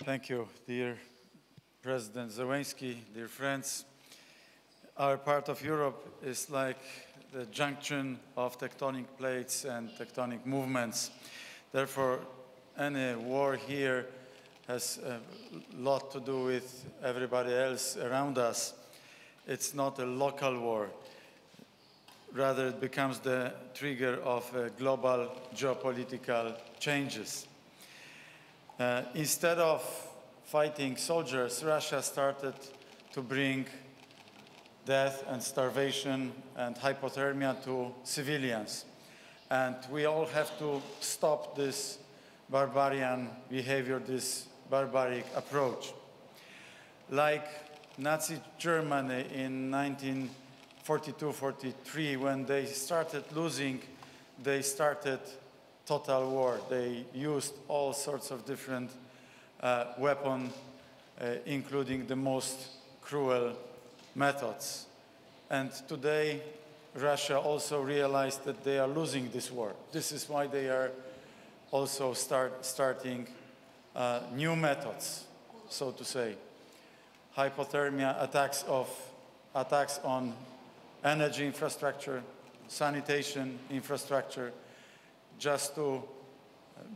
Thank you, dear President Zelenskyy, dear friends. Our part of Europe is like the junction of tectonic plates and tectonic movements. Therefore, any war here has a lot to do with everybody else around us. It's not a local war. Rather, it becomes the trigger of global geopolitical changes. Instead of fighting soldiers, Russia started to bring death and starvation and hypothermia to civilians. And we all have to stop this barbarian behavior, this barbaric approach. Like Nazi Germany in 1942-43, when they started losing, they started total war. They used all sorts of different weapons, including the most cruel methods. And today, Russia also realized that they are losing this war. This is why they are also starting new methods, so to say. Hypothermia, attacks on energy infrastructure, sanitation infrastructure, just to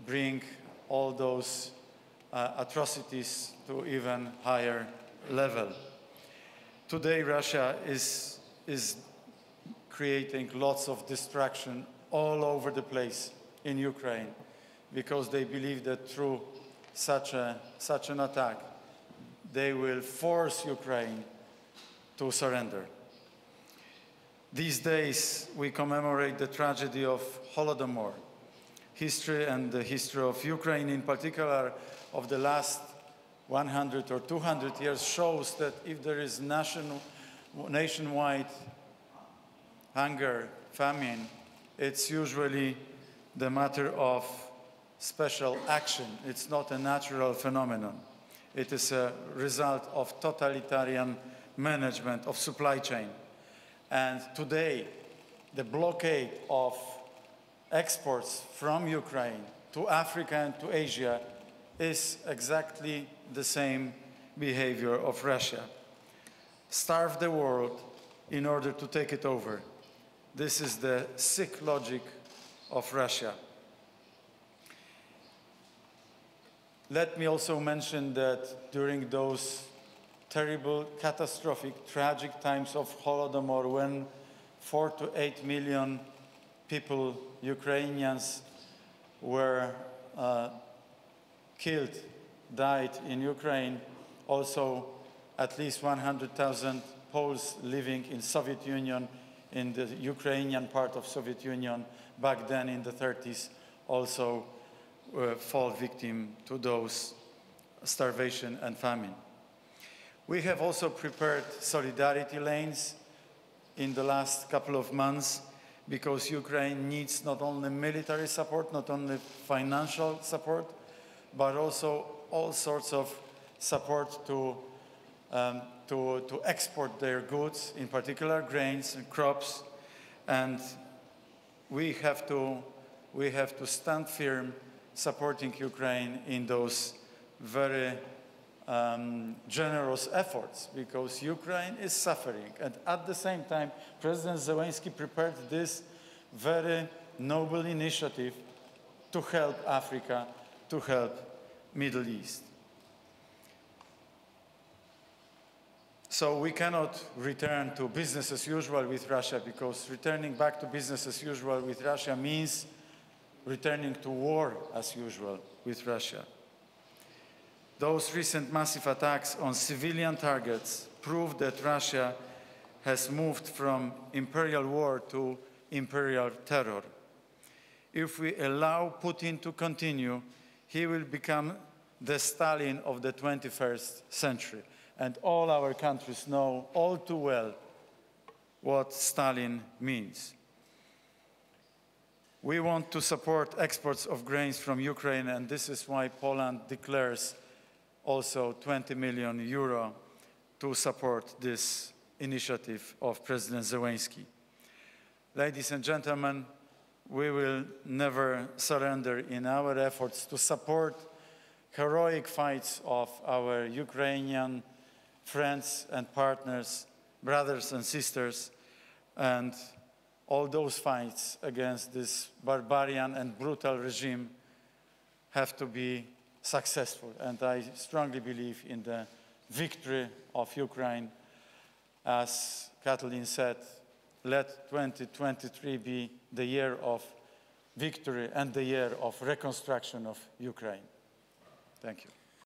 bring all those atrocities to even higher level. Today, Russia is creating lots of destruction all over the place in Ukraine because they believe that through such an attack, they will force Ukraine to surrender. These days, we commemorate the tragedy of Volodymyr. History and the history of Ukraine in particular of the last 100 or 200 years shows that if there is nationwide hunger, famine, it's usually the matter of special action. It's not a natural phenomenon. It is a result of totalitarian management of supply chain. And today, the blockade of exports from Ukraine to Africa and to Asia is exactly the same behavior of Russia. Starve the world in order to take it over. This is the sick logic of Russia. Let me also mention that during those terrible, catastrophic, tragic times of Holodomor, when 4 to 8 million people, Ukrainians, were killed, died in Ukraine. Also, at least 100,000 Poles living in Soviet Union, in the Ukrainian part of Soviet Union, back then in the 30s, also fall victim to those starvation and famine. We have also prepared solidarity lanes in the last couple of months because Ukraine needs not only military support, not only financial support, but also all sorts of support to export their goods, in particular grains and crops. And we have to stand firm supporting Ukraine in those very generous efforts, because Ukraine is suffering. And at the same time, President Zelenskyy prepared this very noble initiative to help Africa, to help Middle East. So we cannot return to business as usual with Russia, because returning back to business as usual with Russia means returning to war as usual with Russia. Those recent massive attacks on civilian targets prove that Russia has moved from imperial war to imperial terror. If we allow Putin to continue, he will become the Stalin of the 21st century. And all our countries know all too well what Stalin means. We want to support exports of grains from Ukraine, and this is why Poland declares also 20 million euro to support this initiative of President Zelenskyy. Ladies and gentlemen, we will never surrender in our efforts to support heroic fights of our Ukrainian friends and partners, brothers and sisters, and all those fights against this barbarian and brutal regime have to be successful. And I strongly believe in the victory of Ukraine. As Kathleen said, let 2023 be the year of victory and the year of reconstruction of Ukraine. Thank you.